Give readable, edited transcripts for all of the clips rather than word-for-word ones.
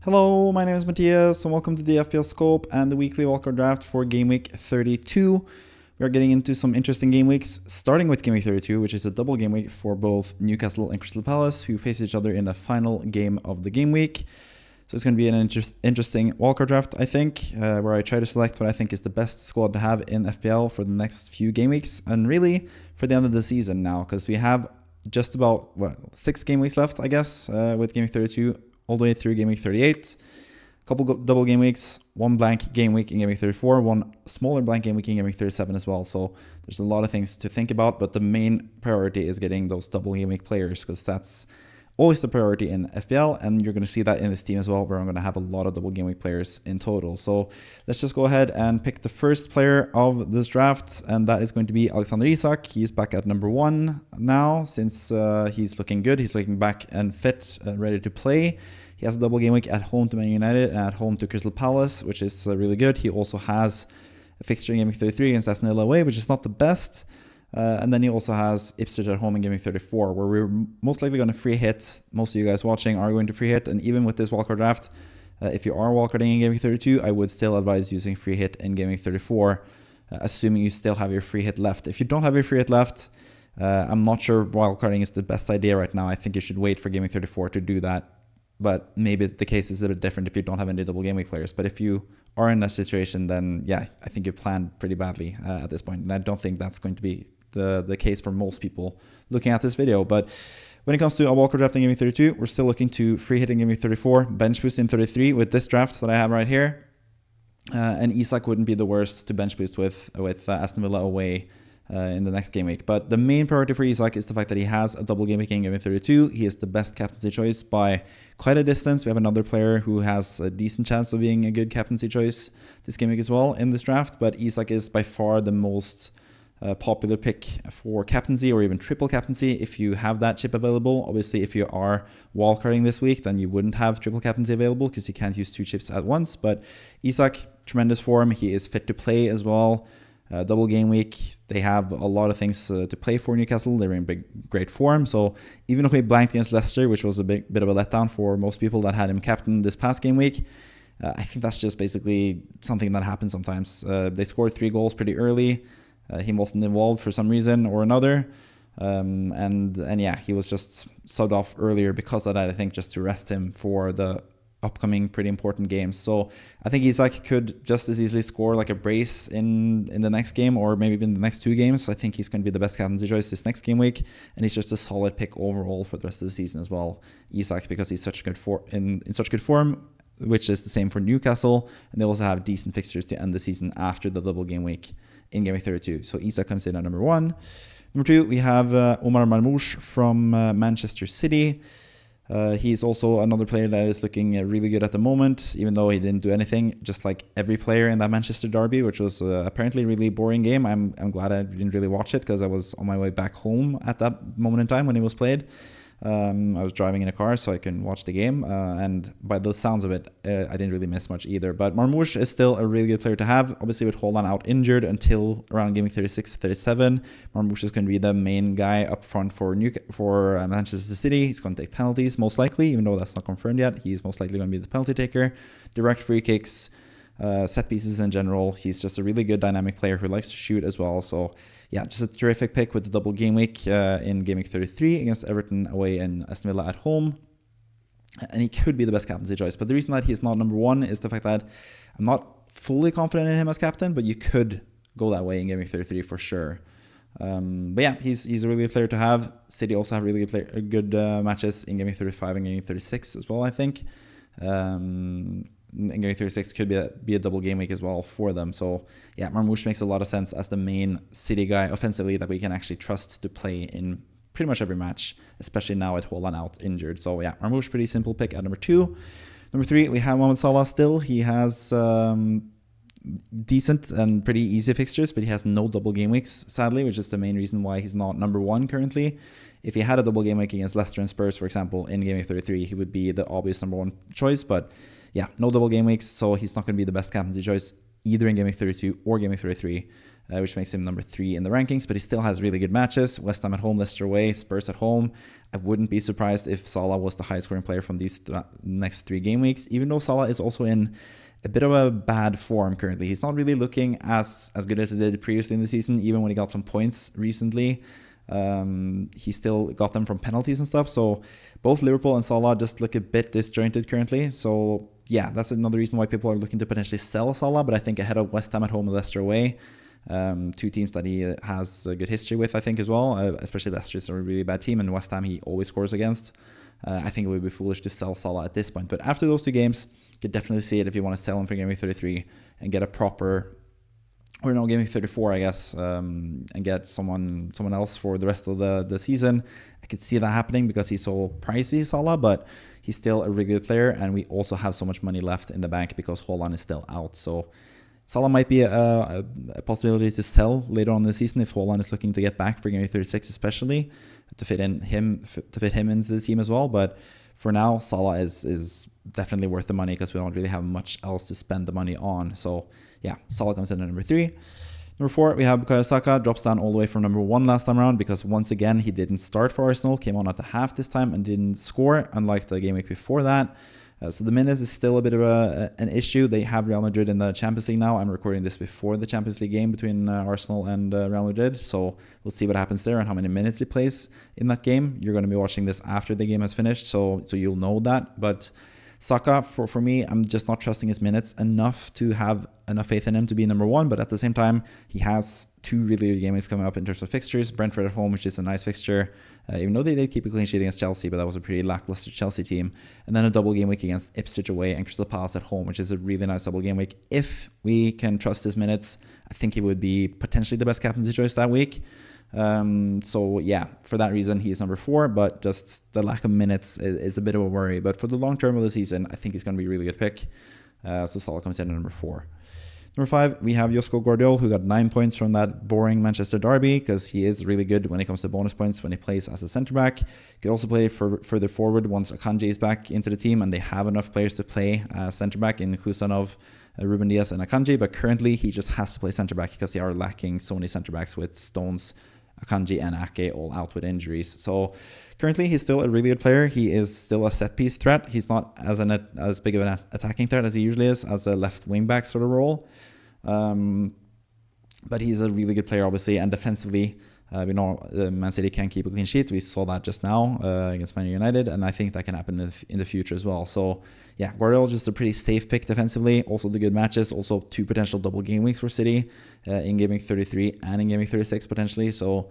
Hello, my name is Matthias and welcome to the FPL Scope and the weekly wildcard draft for game week 32. We are getting into some interesting game weeks, starting with game week 32, which is a double game week for both Newcastle and Crystal Palace, who face each other in the final game of the game week. So it's going to be an interesting wildcard draft, I think, where I try to select what I think is the best squad to have in FPL for the next few game weeks, and really for the end of the season now, because we have just about 6 game weeks left, I guess, with game week 32 all the way through game week 38. A couple double game weeks, one blank game week in game week 34, one smaller blank game week in game week 37 as well. So there's a lot of things to think about, but the main priority is getting those double game week players, because that's always the priority in FPL, and you're going to see that in this team as well, where I'm going to have a lot of double game week players in total. So let's just go ahead and pick the first player of this draft, and that is going to be Alexander Isak. He's back at number 1 now, since he's looking good. He's looking back and fit and ready to play. He has a double game week at home to Man United and at home to Crystal Palace, which is really good. He also has a fixture in game week 33 against Aston Villa away, which is not the best. And then he also has Ipswich at home in game week 34, where we're most likely going to free hit. Most of you guys watching are going to free hit, and even with this wildcard draft, if you are wildcarding in game week 32, I would still advise using free hit in game week 34, assuming you still have your free hit left. If you don't have your free hit left, I'm not sure wildcarding is the best idea right now. I think you should wait for game week 34 to do that. But maybe the case is a bit different if you don't have any double game week players. But if you are in that situation, then yeah, I think you planned pretty badly at this point. And I don't think that's going to be the case for most people looking at this video. But when it comes to a wildcard draft in game week 32, we're still looking to free hit in game week 34, bench boost in 33 with this draft that I have right here. And Isak wouldn't be the worst to bench boost with Aston Villa away in the next game week. But the main priority for Isak is the fact that he has a double game week in game week 32. He is the best captaincy choice by quite a distance. We have another player who has a decent chance of being a good captaincy choice this game week as well in this draft, but Isak is by far the most popular pick for captaincy, or even triple captaincy if you have that chip available. Obviously, if you are wildcarding this week, then you wouldn't have triple captaincy available because you can't use 2 chips at once. But Isak, tremendous form. He is fit to play as well. Double game week, they have a lot of things to play for Newcastle. They're in great form. So even if we blanked against Leicester, which was a bit of a letdown for most people that had him captain this past game week, I think that's just basically something that happens sometimes. They scored 3 goals pretty early. He wasn't involved for some reason or another. And yeah, he was just subbed off earlier because of that, I think, just to rest him for the upcoming pretty important games. So I think Isak could just as easily score like a brace in the next game, or maybe even the next 2 games. I think he's going to be the best captaincy choice this next game week, and he's just a solid pick overall for the rest of the season as well, Isak, because he's such good in such good form, which is the same for Newcastle, and they also have decent fixtures to end the season after the double game week in game week 32. So Isak comes in at number 1. Number 2, we have Omar Marmoush from Manchester City. He's also another player that is looking really good at the moment, even though he didn't do anything, just like every player in that Manchester derby, which was apparently a really boring game. I'm glad I didn't really watch it, because I was on my way back home at that moment in time when it was played. I was driving in a car so I can watch the game, and by the sounds of it, I didn't really miss much either. But Marmoush is still a really good player to have. Obviously, with Haaland out injured until around game 36 to 37, Marmoush is going to be the main guy up front for Manchester City. He's going to take penalties, most likely, even though that's not confirmed yet. He's most likely going to be the penalty taker, direct free kicks, set pieces in general. He's just a really good dynamic player who likes to shoot as well. So yeah, just a terrific pick with the double game week in game week 33 against Everton away and Aston Villa at home. And he could be the best captaincy choice. But the reason that he's not number 1 is the fact that I'm not fully confident in him as captain, but you could go that way in game week 33 for sure. But yeah, he's a really good player to have. City also have really good matches in game week 35 and game week 36 as well, I think. In game 36 could be a double game week as well for them. So yeah, Marmoush makes a lot of sense as the main City guy offensively that we can actually trust to play in pretty much every match, especially now with Haaland out injured. So yeah, Marmoush, pretty simple pick at number 2. Number 3, we have Mohamed Salah still. He has decent and pretty easy fixtures, but he has no double game weeks, sadly, which is the main reason why he's not number 1 currently. If he had a double game week against Leicester and Spurs, for example, in game week 33, he would be the obvious number 1 choice. But yeah, no double game weeks, so he's not going to be the best captaincy choice either in game week 32 or game week 33. which makes him number 3 in the rankings, but he still has really good matches. West Ham at home, Leicester away, Spurs at home. I wouldn't be surprised if Salah was the highest scoring player from these next 3 game weeks, even though Salah is also in a bit of a bad form currently. He's not really looking as good as he did previously in the season, even when he got some points recently. He still got them from penalties and stuff. So both Liverpool and Salah just look a bit disjointed currently. So yeah, that's another reason why people are looking to potentially sell Salah. But I think ahead of West Ham at home and Leicester away, 2 teams that he has a good history with, I think, as well. Especially Leicester is a really bad team, and West Ham he always scores against. I think it would be foolish to sell Salah at this point. But after those 2 games, you could definitely see it if you want to sell him for Game Week 33 and get a proper, or no, Game Week 34, I guess, and get someone else for the rest of the season. I could see that happening because he's so pricey, Salah, but he's still a really good player, and we also have so much money left in the bank because Haaland is still out. So Salah might be a possibility to sell later on in the season if Haaland is looking to get back for Game Week 36, especially to fit him into the team as well. But for now, Salah is definitely worth the money because we don't really have much else to spend the money on. So yeah, Salah comes in at number 3. Number 4, we have Saka, drops down all the way from number 1 last time around because once again, he didn't start for Arsenal, came on at the half this time and didn't score, unlike the game week before that. So the minutes is still a bit of an issue. They have Real Madrid in the Champions League now. I'm recording this before the Champions League game between Arsenal and Real Madrid. So we'll see what happens there and how many minutes he plays in that game. You're going to be watching this after the game has finished, so you'll know that. But Saka, for me, I'm just not trusting his minutes enough to have enough faith in him to be number 1. But at the same time, he has 2 really good games coming up in terms of fixtures. Brentford at home, which is a nice fixture, even though they did keep a clean sheet against Chelsea, but that was a pretty lackluster Chelsea team. And then a double game week against Ipswich away and Crystal Palace at home, which is a really nice double game week. If we can trust his minutes, I think he would be potentially the best captaincy choice that week. So yeah, for that reason, he is number 4, but just the lack of minutes is a bit of a worry. But for the long term of the season, I think he's going to be a really good pick. So Salah comes in at number 4. Number 5, we have Gvardiol, who got 9 points from that boring Manchester derby because he is really good when it comes to bonus points when he plays as a centre-back. He could also play further forward once Akanji is back into the team and they have enough players to play centre-back in Husanov, Ruben Diaz and Akanji, but currently he just has to play centre-back because they are lacking so many centre-backs with Stones, Akanji and Ake all out with injuries. So currently he's still a really good player. He is still a set-piece threat. He's not as big of an attacking threat as he usually is as a left wing-back sort of role. But he's a really good player, obviously, and defensively, we know Man City can keep a clean sheet. We saw that just now against Man United, and I think that can happen in the future as well. So yeah, Gvardiol just a pretty safe pick defensively. Also the good matches, also 2 potential double game weeks for City in Game Week 33 and in Game Week 36 potentially. So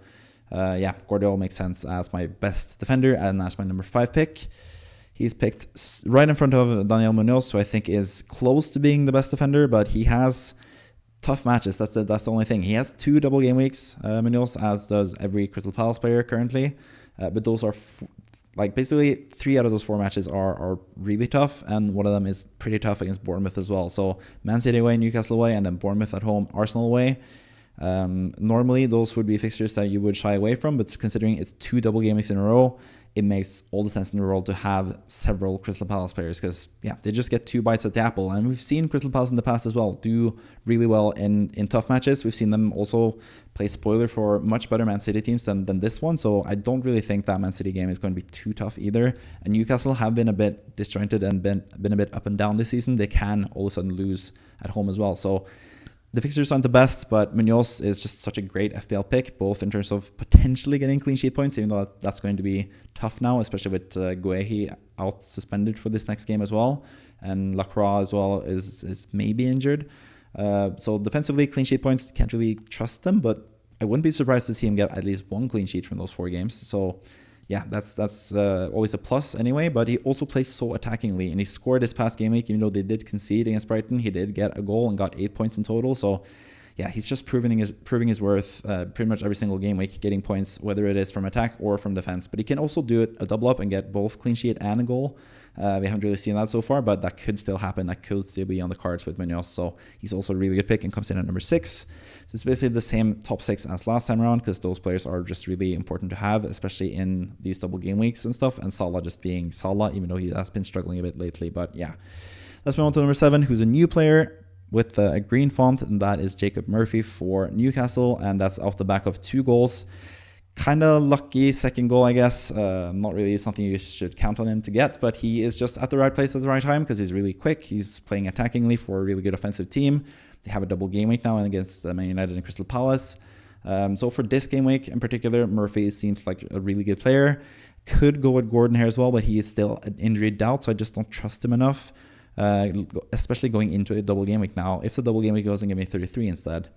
yeah, Gvardiol makes sense as my best defender and as my number 5 pick. He's picked right in front of Daniel Muñoz, who I think is close to being the best defender, but he has tough matches. That's the only thing. He has 2 double game weeks, Muñoz, as does every Crystal Palace player currently. But those are basically 3 out of those 4 matches are really tough, and one of them is pretty tough against Bournemouth as well. So Man City away, Newcastle away, and then Bournemouth at home, Arsenal away. Normally those would be fixtures that you would shy away from, but considering it's 2 double game weeks in a row, it makes all the sense in the world to have several Crystal Palace players because yeah, they just get 2 bites at the apple. And we've seen Crystal Palace in the past as well do really well in tough matches. We've seen them also play spoiler for much better Man City teams than this one. So I don't really think that Man City game is going to be too tough either. And Newcastle have been a bit disjointed and been a bit up and down this season. They can all of a sudden lose at home as well. So the fixtures aren't the best, but Muñoz is just such a great FPL pick, both in terms of potentially getting clean sheet points, even though that's going to be tough now, especially with Guehi out suspended for this next game as well. And Lacroix as well is maybe injured. So defensively, clean sheet points, can't really trust them, but I wouldn't be surprised to see him get at least 1 clean sheet from those 4 games. So yeah, that's always a plus anyway, but he also plays so attackingly, and he scored this past game week, even though they did concede against Brighton. He did get a goal and got 8 points in total. So yeah, he's just proving his worth pretty much every single game week, getting points, whether it is from attack or from defense. But he can also do it a double up and get both clean sheet and a goal. We haven't really seen that so far, but that could still happen. That could still be on the cards with Muñoz. So he's also a really good pick and comes in at number 6. So it's basically the same top 6 as last time around because those players are just really important to have, especially in these double game weeks and stuff. And Salah just being Salah, even though he has been struggling a bit lately. But yeah, let's move on to number 7, who's a new player. with a green font, and that is Jacob Murphy for Newcastle, and that's off the back of 2 goals. Kind of lucky second goal, I guess. Not really something you should count on him to get, but he is just at the right place at the right time because he's really quick. He's playing attackingly for a really good offensive team. They have a double game week now against Man United and Crystal Palace. So for this game week in particular, Murphy seems like a really good player. Could go with Gordon here as well, but he is still an injury doubt, so I just don't trust him enough, especially going into a double game week now. If the double game week goes and give me 33 instead,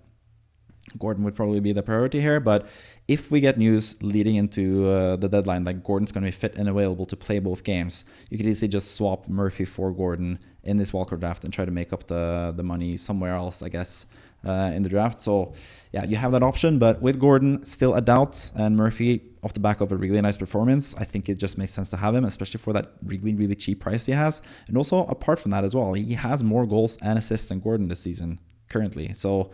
Gordon would probably be the priority here. But if we get news leading into the deadline that Gordon's going to be fit and available to play both games, you could easily just swap Murphy for Gordon in this wildcard draft and try to make up the money somewhere else, I guess, in the draft. So yeah, you have that option, but with Gordon still a doubt, and Murphy off the back of a really nice performance, I think it just makes sense to have him, especially for that really, really cheap price he has. And also apart from that as well, he has more goals and assists than Gordon this season currently. So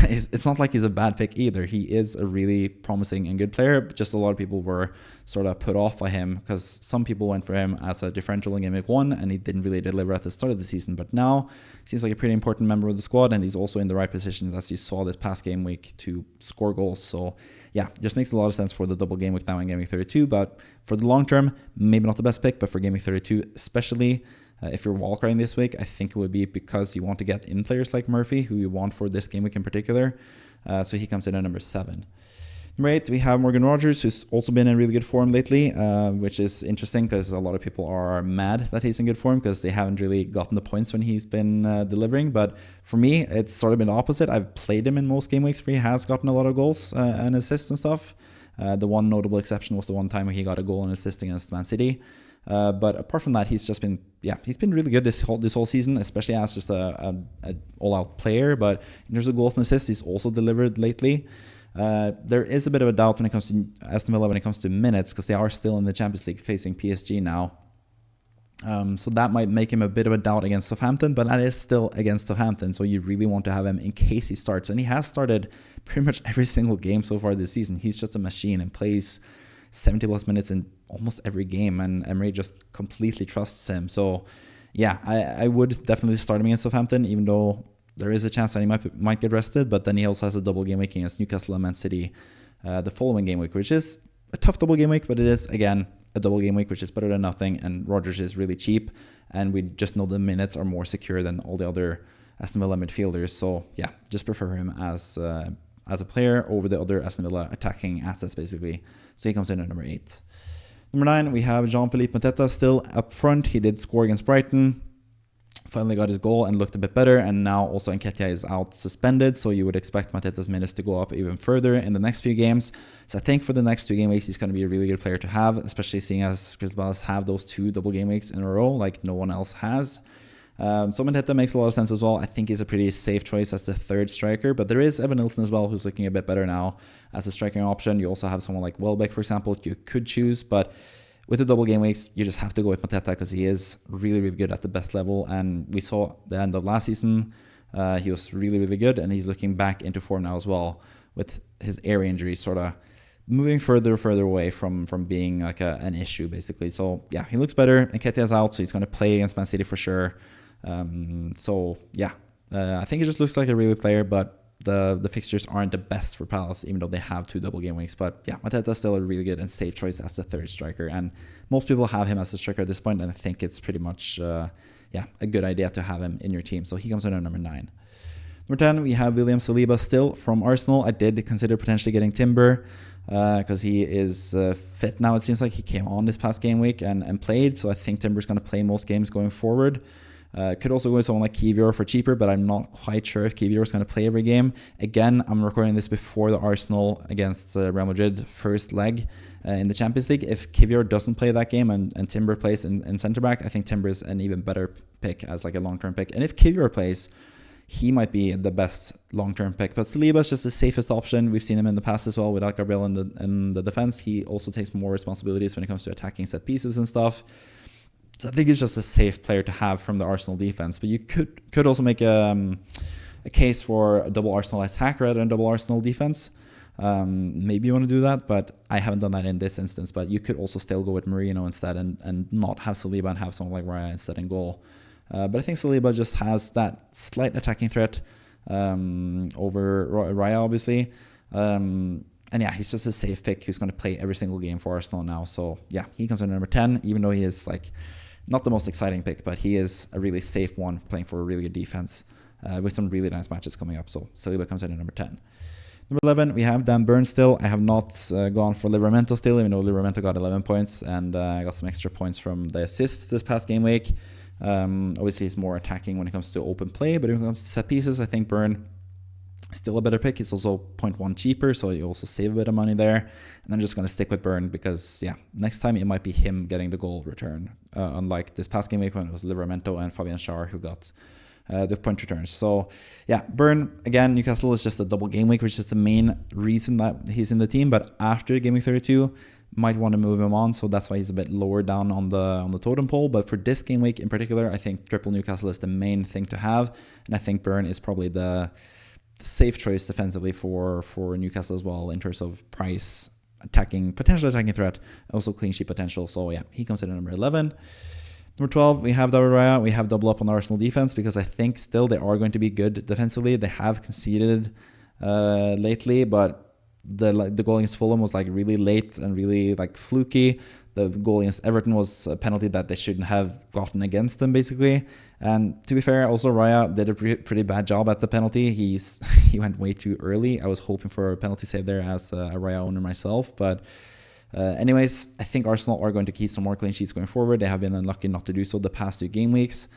it's not like he's a bad pick either. He is a really promising and good player, but just a lot of people were sort of put off by him because some people went for him as a differential in game week 1 and he didn't really deliver at the start of the season. But now seems like a pretty important member of the squad, and he's also in the right positions, as you saw this past game week, to score goals. So yeah, just makes a lot of sense for the double game week now in game week 32. But for the long term, maybe not the best pick, but for game week 32 especially, if you're wildcarding this week, I think it would be because you want to get in players like Murphy, who you want for this game week in particular. So he comes in at number 7. Number 8, we have Morgan Rogers, who's also been in really good form lately, which is interesting because a lot of people are mad that he's in good form because they haven't really gotten the points when he's been delivering. But for me, it's sort of been the opposite. I've played him in most game weeks where he has gotten a lot of goals and assists and stuff. The one notable exception was the one time where he got a goal and assist against Man City. But apart from that, he's been really good this whole season, especially as just a all-out player. But in terms of goals and assists, he's also delivered lately. There is a bit of a doubt when it comes to Aston Villa when it comes to minutes, because they are still in the Champions League facing PSG now. So that might make him a bit of a doubt against Southampton, but that is still against Southampton, so you really want to have him in case he starts. And he has started pretty much every single game so far this season. He's just a machine and plays 70 plus minutes in almost every game, and Emery just completely trusts him. So yeah, I would definitely start him against Southampton, even though there is a chance that he might get rested. But then he also has a double game week against Newcastle and Man City the following game week, which is a tough double game week, but it is, again, a double game week, which is better than nothing. And Rodgers is really cheap, and we just know the minutes are more secure than all the other Aston Villa midfielders. So yeah, just prefer him as a player over the other Aston Villa attacking assets, basically. So he comes in at number 8. Number 9, we have Jean-Philippe Mateta still up front. He did score against Brighton, finally got his goal and looked a bit better, and now also Nketiah is out suspended, so you would expect Mateta's minutes to go up even further in the next few games. So I think for the next 2 game weeks, he's going to be a really good player to have, especially seeing as Crystal Palace have those 2 double game weeks in a row like no one else has. So Mateta makes a lot of sense as well. I think he's a pretty safe choice as the 3rd striker, but there is Evan Nilsson as well, who's looking a bit better now as a striking option. You also have someone like Welbeck, for example, you could choose, but with the double game weeks, you just have to go with Mateta because he is really, really good at the best level. And we saw the end of last season, he was really, really good, and he's looking back into form now as well, with his air injury sort of moving further away from being like an issue, basically. So yeah, he looks better. Nketiah's out, so he's going to play against Man City for sure. So yeah, I think it just looks like a really good player, but the fixtures aren't the best for Palace, even though they have 2 double game weeks. But yeah, Mateta's still a really good and safe choice as the 3rd striker, and most people have him as a striker at this point, and I think it's pretty much a good idea to have him in your team. So he comes in at number 9. Number 10, we have William Saliba still from Arsenal. I did consider potentially getting Timber because he is fit now. It seems like he came on this past game week and played, so I think Timber's going to play most games going forward. Could also go with someone like Kivior for cheaper, but I'm not quite sure if Kivior is going to play every game. Again, I'm recording this before the Arsenal against Real Madrid first leg in the Champions League. If Kivior doesn't play that game and Timber plays in centre back, I think Timber is an even better pick as like a long-term pick. And if Kivior plays, he might be the best long-term pick. But Saliba is just the safest option. We've seen him in the past as well without Gvardiol in the defense. He also takes more responsibilities when it comes to attacking set pieces and stuff. So I think it's just a safe player to have from the Arsenal defense. But you could also make a case for a double Arsenal attack rather than double Arsenal defense. Maybe you want to do that, but I haven't done that in this instance. But you could also still go with Merino instead and not have Saliba and have someone like Raya instead in goal. But I think Saliba just has that slight attacking threat over Raya, obviously. And yeah, he's just a safe pick who's going to play every single game for Arsenal now. So yeah, he comes in number 10, even though he is like not the most exciting pick, but he is a really safe one playing for a really good defense with some really nice matches coming up. So Saliba comes in at number 10. Number 11, we have Dan Burn still. I have not gone for Livramento still, even though Livramento got 11 points and I got some extra points from the assists this past game week. Obviously, he's more attacking when it comes to open play, but when it comes to set pieces, I think Burn is still a better pick. He's also 0.1 cheaper, so you also save a bit of money there. And I'm just going to stick with Burn because, yeah, next time it might be him getting the goal return, unlike this past game week when it was Livramento and Fabian Schär who got the point returns. So yeah, Burn, again, Newcastle is just a double game week, which is the main reason that he's in the team. But after game week 32, might want to move him on, so that's why he's a bit lower down on the totem pole. But for this game week in particular, I think triple Newcastle is the main thing to have, and I think Burn is probably the safe choice defensively for Newcastle as well in terms of price, potential attacking threat, also clean sheet potential. So yeah, he comes in at number 11. Number 12, we have David Raya. We have double up on Arsenal defense because I think still they are going to be good defensively. They have conceded lately, but the goal against Fulham was like really late and really like fluky. The goal against Everton was a penalty that they shouldn't have gotten against them, basically. And to be fair, also Raya did a pretty bad job at the penalty. He went way too early. I was hoping for a penalty save there as a Raya owner myself, but anyways, I think Arsenal are going to keep some more clean sheets going forward. They have been unlucky not to do so the past 2 game weeks.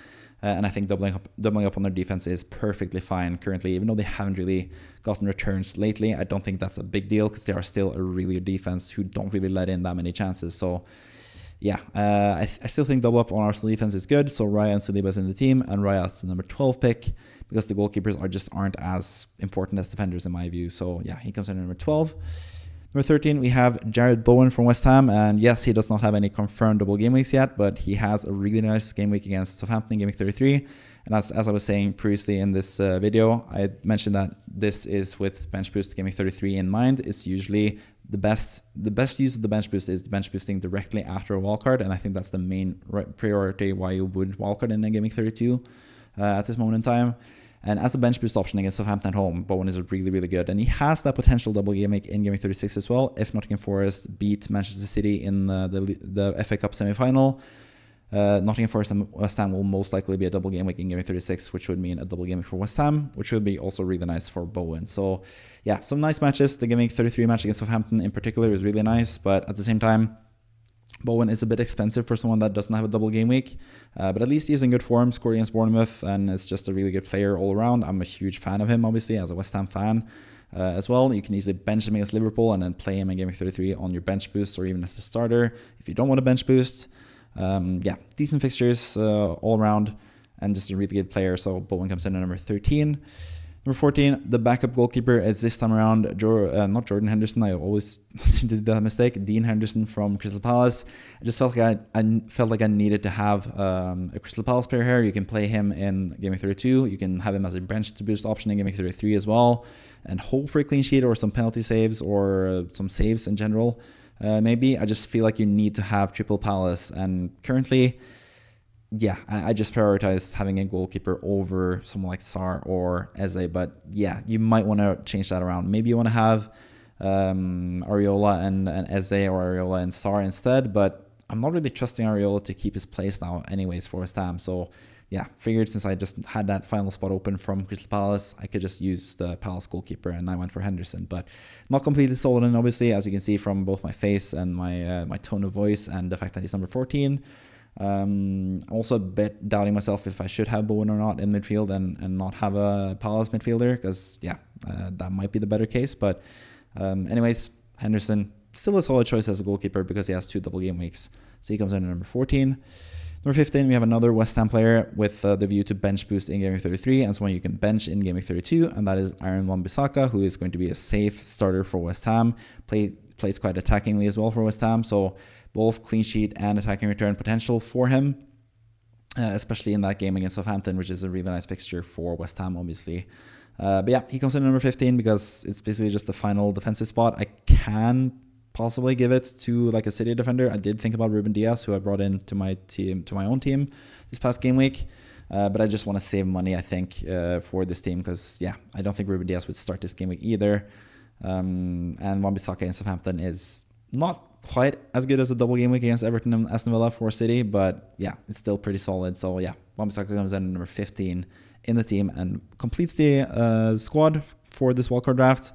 And I think doubling up on their defense is perfectly fine currently, even though they haven't really gotten returns lately. I don't think that's a big deal because they are still a really good defense who don't really let in that many chances. So yeah, I still think double up on Arsenal defense is good. So Raya and Saliba is in the team, and Raya is the number 12 pick because the goalkeepers aren't as important as defenders in my view. So yeah, he comes in at number 12. Number 13, we have Jared Bowen from West Ham, and yes, he does not have any confirmed double game weeks yet, but he has a really nice game week against Southampton in game week 33. And as I was saying previously in this video, I mentioned that this is with bench boost game week 33 in mind. It's usually the best use of the bench boost is the bench boosting directly after a wildcard, and I think that's the main priority why you would wildcard in the game week 32 at this moment in time. And as a bench boost option against Southampton at home, Bowen is really, really good. And he has that potential double game week in game week 36 as well. If Nottingham Forest beat Manchester City in the FA Cup semi-final, Nottingham Forest and West Ham will most likely be a double game week in game week 36, which would mean a double game week for West Ham, which would be also really nice for Bowen. So yeah, some nice matches. The game week 33 match against Southampton in particular is really nice, but at the same time, Bowen is a bit expensive for someone that doesn't have a double game week, but at least he's in good form, scored against Bournemouth, and is just a really good player all around. I'm a huge fan of him, obviously, as a West Ham fan as well. You can easily bench him against Liverpool and then play him in game week 33 on your bench boost or even as a starter if you don't want a bench boost. Yeah, decent fixtures all around and just a really good player. So Bowen comes in at number 13. Number 14, the backup goalkeeper is this time around not Jordan Henderson. I always seem to do that mistake. Dean Henderson from Crystal Palace. I just felt like I needed to have a Crystal Palace player here. You can play him in game week 32. You can have him as a bench to boost option in game week 33 as well, and hope for a clean sheet or some penalty saves or some saves in general. Maybe I just feel like you need to have triple Palace, and currently, yeah, I just prioritized having a goalkeeper over someone like Sar or Eze. But yeah, you might want to change that around. Maybe you want to have Areola and Eze or Areola and Sar instead. But I'm not really trusting Areola to keep his place now anyways for West Ham. So yeah, figured since I just had that final spot open from Crystal Palace, I could just use the Palace goalkeeper, and I went for Henderson. But not completely sold in, obviously, as you can see from both my face and my tone of voice and the fact that he's number 14. Also a bit doubting myself if I should have Bowen or not in midfield and not have a Palace midfielder, because yeah, that might be the better case. But anyways, Henderson still a solid choice as a goalkeeper because he has 2 double game weeks, so he comes in at number 14. Number 15, we have another West Ham player with the view to bench boost in game week 33, and someone you can bench in game week 32, and that is Wan-Bissaka, who is going to be a safe starter for West Ham. Plays quite attackingly as well for West Ham, so both clean sheet and attacking return potential for him, especially in that game against Southampton, which is a really nice fixture for West Ham, obviously. But yeah, he comes in at number 15 because it's basically just the final defensive spot. I can possibly give it to like a City defender. I did think about Ruben Diaz, who I brought in to my own team this past game week. But I just want to save money, I think, for this team because, yeah, I don't think Ruben Dias would start this game week either. And Wan-Bissaka in Southampton is not quite as good as a double game week against Everton and Aston Villa for City, but yeah, it's still pretty solid. So yeah, Wan-Bissaka comes in number 15 in the team and completes the squad for this wildcard draft.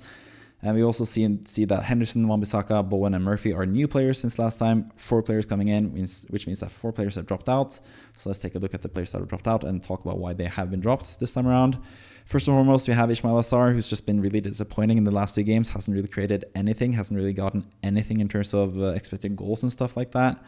And we also see that Henderson, Wan-Bissaka, Bowen, and Murphy are new players since last time. 4 players coming in, which means that 4 players have dropped out. So let's take a look at the players that have dropped out and talk about why they have been dropped this time around. First and foremost, we have Ismail Assar, who's just been really disappointing in the last 2 games. Hasn't really created anything, hasn't really gotten anything in terms of expected goals and stuff like that.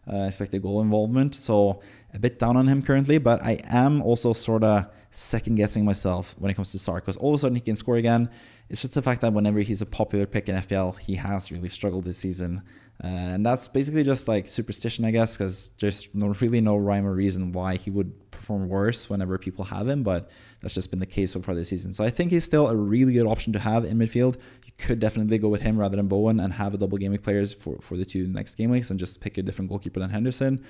Expected goal involvement, so a bit down on him currently, but I am also sort of second guessing myself when it comes to Sarr, because all of a sudden he can score again. It's just the fact that whenever he's a popular pick in FPL, he has really struggled this season, and that's basically just like superstition, I guess, because there's really no rhyme or reason why he would perform worse whenever people have him, but that's just been the case so far this season. So I think he's still a really good option to have in midfield. You could definitely go with him rather than Bowen and have a double game week players for the 2 next game weeks and just pick a different goalkeeper than Henderson.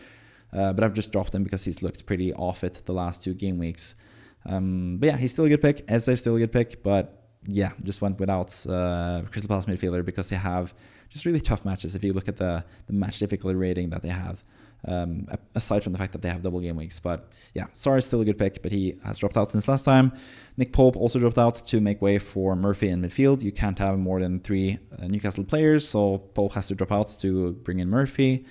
But I've just dropped him because he's looked pretty off it the last 2 game weeks. But yeah, he's still a good pick. Eze is still a good pick, but yeah, just went without Crystal Palace midfielder because they have just really tough matches if you look at the match difficulty rating that they have. Aside from the fact that they have double game weeks. But yeah, Sarr is still a good pick, but he has dropped out since last time. Nick Pope also dropped out to make way for Murphy in midfield. You can't have more than 3 Newcastle players, so Pope has to drop out to bring in Murphy.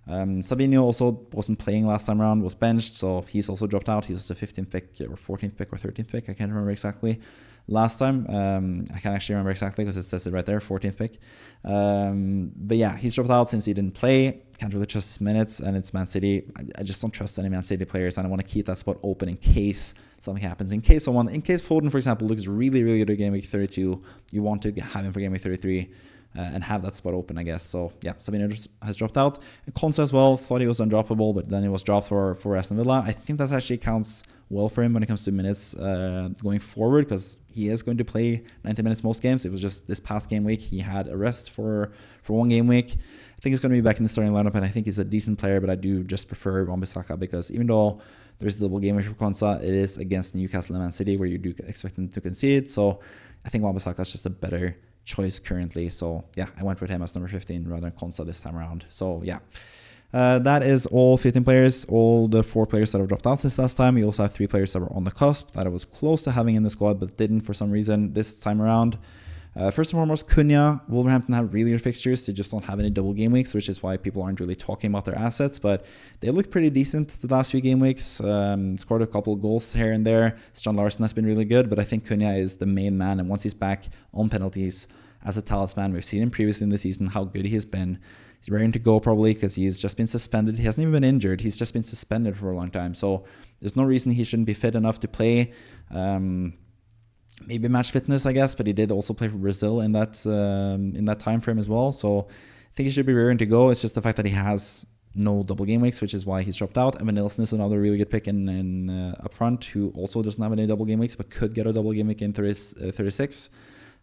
Sabinho also wasn't playing last time around, was benched, so he's also dropped out. He's the 15th pick or 14th pick or 13th pick, I can't remember exactly. Last time, I can't actually remember exactly because it says it right there, 14th pick. But yeah, he's dropped out since he didn't play. Can't really trust his minutes, and it's Man City. I just don't trust any Man City players, and I want to keep that spot open in case something happens. In case Foden, for example, looks really, really good at game week 32, you want to have him for game week 33. And have that spot open, I guess. So yeah, Sabinho has dropped out. And Konsa as well, thought he was undroppable, but then he was dropped for Aston Villa. I think that actually counts well for him when it comes to minutes going forward, because he is going to play 90 minutes most games. It was just this past game week he had a rest for 1 game week. I think he's going to be back in the starting lineup, and I think he's a decent player, but I do just prefer Wan-Bissaka because even though there's a double game week for Konsa, it is against Newcastle and Man City where you do expect them to concede. So I think Wan-Bissaka is just a better choice currently. So yeah, I went with him as number 15 rather than Konsa this time around. So yeah, that is all 15 players, all the 4 players that have dropped out since last time. We also have 3 players that were on the cusp that I was close to having in the squad but didn't for some reason this time around. First and foremost, Cunha. Wolverhampton have really good fixtures. They just don't have any double game weeks, which is why people aren't really talking about their assets, but they look pretty decent the last few game weeks. Scored a couple of goals here and there. Strand Larsen has been really good, but I think Cunha is the main man, and once he's back on penalties as a talisman, we've seen him previously in the season, how good he has been. He's raring to go probably because he's just been suspended. He hasn't even been injured. He's just been suspended for a long time. So there's no reason he shouldn't be fit enough to play. Maybe match fitness, I guess, but he did also play for Brazil in that time frame as well. So I think he should be raring to go. It's just the fact that he has no double game weeks, which is why he's dropped out. Evan Nilsson is another really good pick in up front, who also doesn't have any double game weeks, but could get a double game week in 36.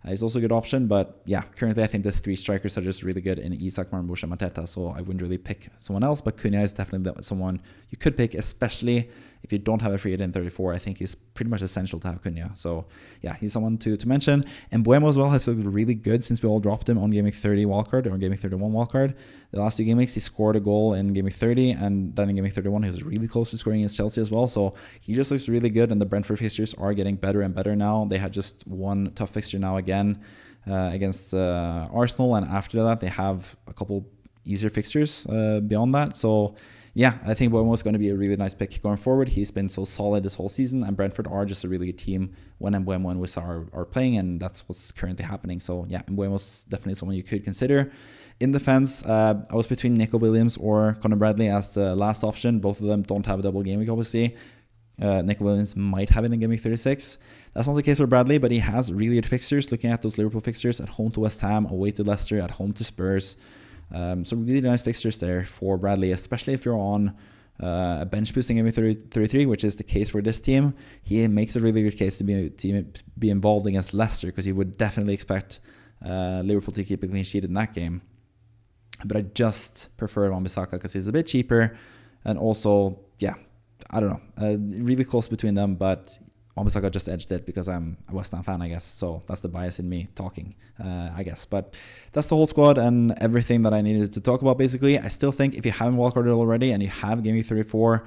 He's also a good option, but yeah, currently I think the 3 strikers are just really good in Isak, Marmoush, and Mateta, so I wouldn't really pick someone else, but Cunha is definitely someone you could pick, especially if you don't have a free hit in 34. I think he's pretty much essential to have Cunha, so yeah, he's someone to mention. And Bowen as well has looked really good since we all dropped him on Game Week 30 wildcard, or Game Week 31 wildcard. The last 2 game weeks, he scored a goal in Game Week 30, and then in Game Week 31, he was really close to scoring against Chelsea as well, so he just looks really good, and the Brentford fixtures are getting better and better now. They had just one tough fixture now again, against Arsenal, and after that they have a couple easier fixtures beyond that. So yeah, I think Bowen was going to be a really nice pick going forward. He's been so solid this whole season, and Brentford are just a really good team when Mbeumo and Wissa are playing, and that's what's currently happening. So yeah, Mbeumo was definitely someone you could consider. In defense, I was between Nico Williams or Conor Bradley as the last option. Both of them don't have a double game week, obviously. Nico Williams might have it in Game Week 36. That's not the case for Bradley, but he has really good fixtures. Looking at those Liverpool fixtures, at home to West Ham, away to Leicester, at home to Spurs. So really nice fixtures there for Bradley, especially if you're on a bench boosting Game Week 33, which is the case for this team. He makes a really good case to be involved against Leicester, because you would definitely expect Liverpool to keep a clean sheet in that game. But I just prefer Wan-Bissaka because he's a bit cheaper, and also, yeah, I don't know, really close between them, but Wan-Bissaka just edged it because I'm a West Ham fan, I guess. So that's the bias in me talking, I guess. But that's the whole squad and everything that I needed to talk about, basically. I still think if you haven't wildcarded already and you have Game Week 34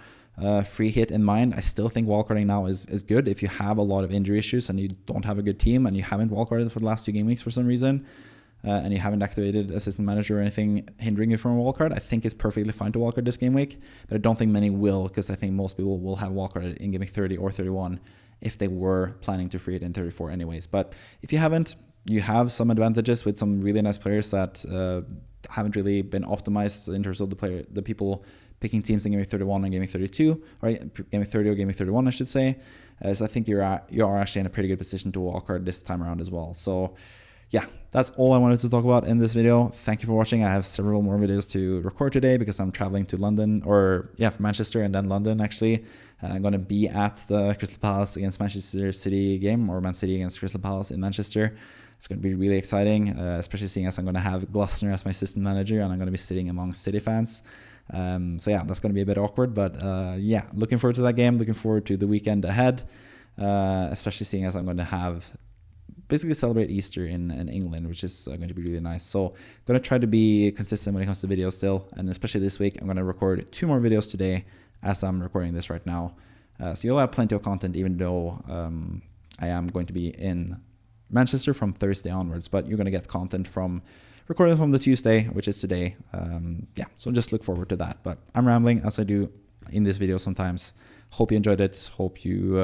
free hit in mind, I still think wildcarding now is good. If you have a lot of injury issues and you don't have a good team and you haven't wildcarded for the last 2 game weeks for some reason, and you haven't activated assistant manager or anything hindering you from a wildcard, I think it's perfectly fine to wildcard this game week. But I don't think many will, because I think most people will have wildcarded in game week 30 or 31 if they were planning to free it in 34 anyways. But if you haven't, you have some advantages with some really nice players that haven't really been optimized in terms of the people picking teams in game week 31 and game week 32, or game week 30 or game week 31, I should say. So I think you are actually in a pretty good position to wildcard this time around as well. So yeah, that's all I wanted to talk about in this video. Thank you for watching. I have several more videos to record today because I'm traveling to London, or yeah, from Manchester and then London actually. I'm going to be at the Crystal Palace against Manchester City game, or Man City against Crystal Palace in Manchester. It's going to be really exciting, especially seeing as I'm going to have Glasner as my assistant manager and I'm going to be sitting among City fans. So yeah, that's going to be a bit awkward, but yeah, looking forward to that game, looking forward to the weekend ahead, especially seeing as I'm going to have basically celebrate Easter in England, which is going to be really nice. So I'm going to try to be consistent when it comes to videos still, and especially this week, I'm going to record 2 more videos today as I'm recording this right now. So you'll have plenty of content, even though I am going to be in Manchester from Thursday onwards, but you're going to get content from recording from the Tuesday, which is today. Yeah, so just look forward to that. But I'm rambling as I do in this video sometimes. Hope you enjoyed it. Hope you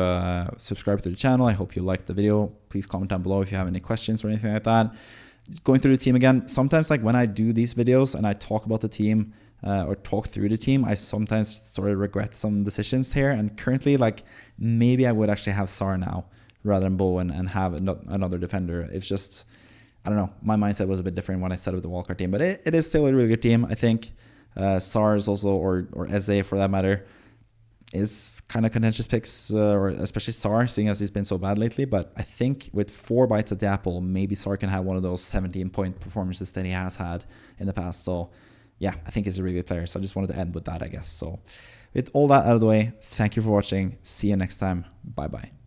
subscribe to the channel. I hope you liked the video. Please comment down below if you have any questions or anything like that. Going through the team again, sometimes like when I do these videos and I talk about the team or talk through the team, I sometimes sort of regret some decisions here. And currently, like, maybe I would actually have Sar now rather than Bowen and have another defender. It's just, I don't know, my mindset was a bit different when I set up the wildcard team, but it is still a really good team. I think Sar is also, or Eze for that matter, is kind of contentious picks, or especially Sar, seeing as he's been so bad lately. But I think with 4 bites at the apple, maybe Sar can have one of those 17-point performances that he has had in the past. So yeah, I think he's a really good player. So I just wanted to end with that, I guess. So with all that out of the way, thank you for watching. See you next time. Bye-bye.